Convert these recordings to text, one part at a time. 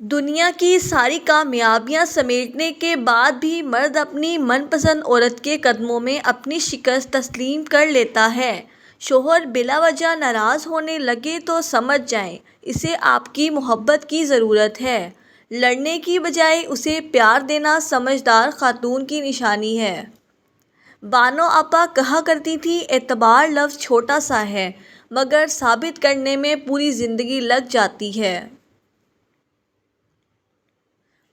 دنیا کی ساری کامیابیاں سمیٹنے کے بعد بھی مرد اپنی من پسند عورت کے قدموں میں اپنی شکست تسلیم کر لیتا ہے۔ شوہر بلا وجہ ناراض ہونے لگے تو سمجھ جائیں اسے آپ کی محبت کی ضرورت ہے۔ لڑنے کی بجائے اسے پیار دینا سمجھدار خاتون کی نشانی ہے۔ بانو آپا کہا کرتی تھیں، اعتبار لفظ چھوٹا سا ہے مگر ثابت کرنے میں پوری زندگی لگ جاتی ہے۔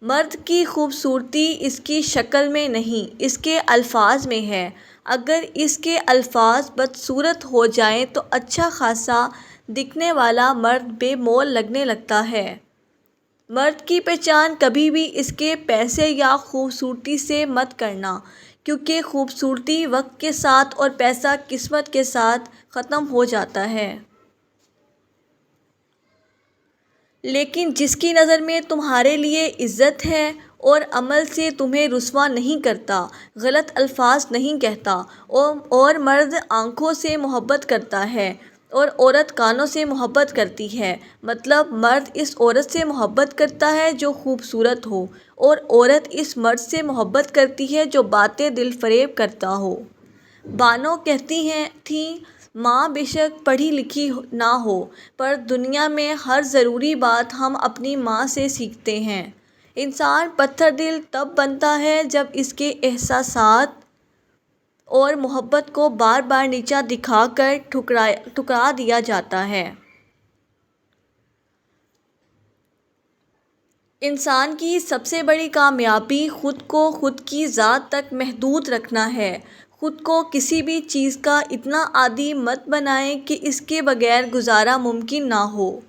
مرد کی خوبصورتی اس کی شکل میں نہیں، اس کے الفاظ میں ہے۔ اگر اس کے الفاظ بدصورت ہو جائیں تو اچھا خاصا دکھنے والا مرد بے مول لگنے لگتا ہے۔ مرد کی پہچان کبھی بھی اس کے پیسے یا خوبصورتی سے مت کرنا، کیونکہ خوبصورتی وقت کے ساتھ اور پیسہ قسمت کے ساتھ ختم ہو جاتا ہے۔ لیکن جس کی نظر میں تمہارے لیے عزت ہے اور عمل سے تمہیں رسوا نہیں کرتا، غلط الفاظ نہیں کہتا، اور مرد آنکھوں سے محبت کرتا ہے اور عورت کانوں سے محبت کرتی ہے، مطلب مرد اس عورت سے محبت کرتا ہے جو خوبصورت ہو اور عورت اس مرد سے محبت کرتی ہے جو باتیں دل فریب کرتا ہو۔ بانو کہتی تھیں، ماں بے شک پڑھی لکھی نہ ہو پر دنیا میں ہر ضروری بات ہم اپنی ماں سے سیکھتے ہیں۔ انسان پتھر دل تب بنتا ہے جب اس کے احساسات اور محبت کو بار بار نیچا دکھا کر ٹھکرا دیا جاتا ہے۔ انسان کی سب سے بڑی کامیابی خود کو خود کی ذات تک محدود رکھنا ہے۔ خود کو کسی بھی چیز کا اتنا عادی مت بنائیں کہ اس کے بغیر گزارا ممکن نہ ہو۔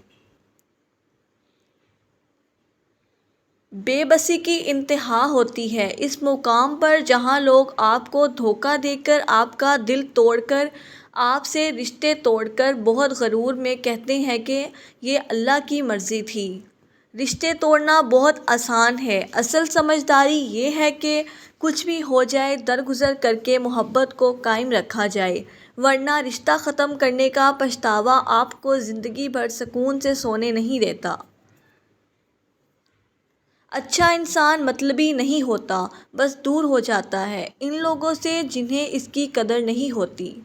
بے بسی کی انتہا ہوتی ہے اس مقام پر جہاں لوگ آپ کو دھوکہ دے کر، آپ کا دل توڑ کر، آپ سے رشتے توڑ کر بہت غرور میں کہتے ہیں کہ یہ اللہ کی مرضی تھی۔ رشتے توڑنا بہت آسان ہے، اصل سمجھداری یہ ہے کہ کچھ بھی ہو جائے درگزر کر کے محبت کو قائم رکھا جائے، ورنہ رشتہ ختم کرنے کا پچھتاوا آپ کو زندگی بھر سکون سے سونے نہیں دیتا۔ اچھا انسان مطلبی نہیں ہوتا، بس دور ہو جاتا ہے ان لوگوں سے جنہیں اس کی قدر نہیں ہوتی۔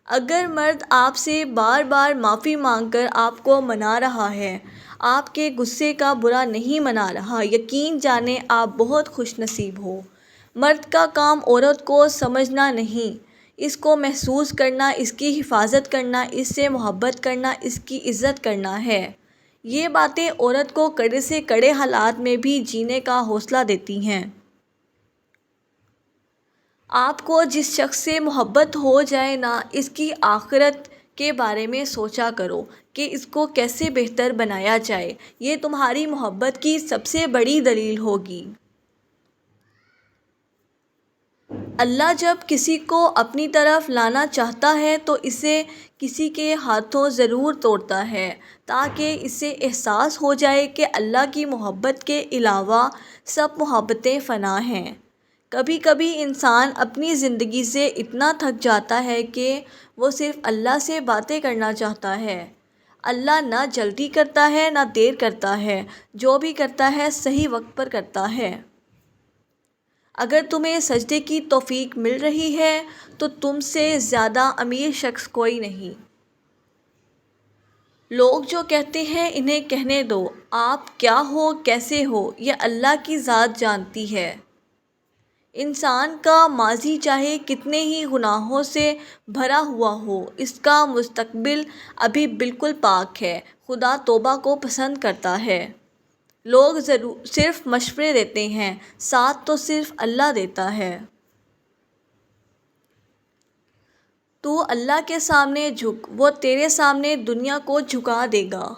اگر مرد آپ سے بار بار معافی مانگ کر آپ کو منا رہا ہے، آپ کے غصے کا برا نہیں منا رہا، یقین جانیں آپ بہت خوش نصیب ہو۔ مرد کا کام عورت کو سمجھنا نہیں، اس کو محسوس کرنا، اس کی حفاظت کرنا، اس سے محبت کرنا، اس کی عزت کرنا ہے۔ یہ باتیں عورت کو کڑے سے کڑے حالات میں بھی جینے کا حوصلہ دیتی ہیں۔ آپ کو جس شخص سے محبت ہو جائے نا، اس کی آخرت کے بارے میں سوچا کرو کہ اس کو کیسے بہتر بنایا جائے، یہ تمہاری محبت کی سب سے بڑی دلیل ہوگی۔ اللہ جب کسی کو اپنی طرف لانا چاہتا ہے تو اسے کسی کے ہاتھوں ضرور توڑتا ہے تاکہ اسے احساس ہو جائے کہ اللہ کی محبت کے علاوہ سب محبتیں فنا ہیں۔ کبھی کبھی انسان اپنی زندگی سے اتنا تھک جاتا ہے کہ وہ صرف اللہ سے باتیں کرنا چاہتا ہے۔ اللہ نہ جلدی کرتا ہے نہ دیر کرتا ہے، جو بھی کرتا ہے صحیح وقت پر کرتا ہے۔ اگر تمہیں سجدے کی توفیق مل رہی ہے تو تم سے زیادہ امیر شخص کوئی نہیں۔ لوگ جو کہتے ہیں انہیں کہنے دو، آپ کیا ہو کیسے ہو یہ اللہ کی ذات جانتی ہے۔ انسان کا ماضی چاہے کتنے ہی گناہوں سے بھرا ہوا ہو، اس کا مستقبل ابھی بالکل پاک ہے۔ خدا توبہ کو پسند کرتا ہے۔ لوگ صرف مشورے دیتے ہیں، ساتھ تو صرف اللہ دیتا ہے۔ تو اللہ کے سامنے جھک، وہ تیرے سامنے دنیا کو جھکا دے گا۔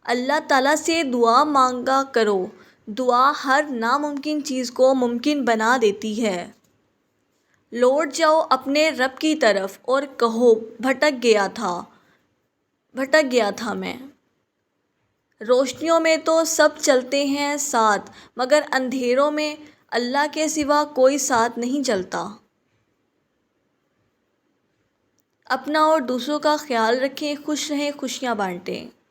اللہ تعالیٰ سے دعا مانگا کرو، دعا ہر ناممکن چیز کو ممکن بنا دیتی ہے۔ لوٹ جاؤ اپنے رب کی طرف اور کہو، بھٹک گیا تھا میں۔ روشنیوں میں تو سب چلتے ہیں ساتھ، مگر اندھیروں میں اللہ کے سوا کوئی ساتھ نہیں چلتا۔ اپنا اور دوسروں کا خیال رکھیں، خوش رہیں، خوشیاں بانٹیں۔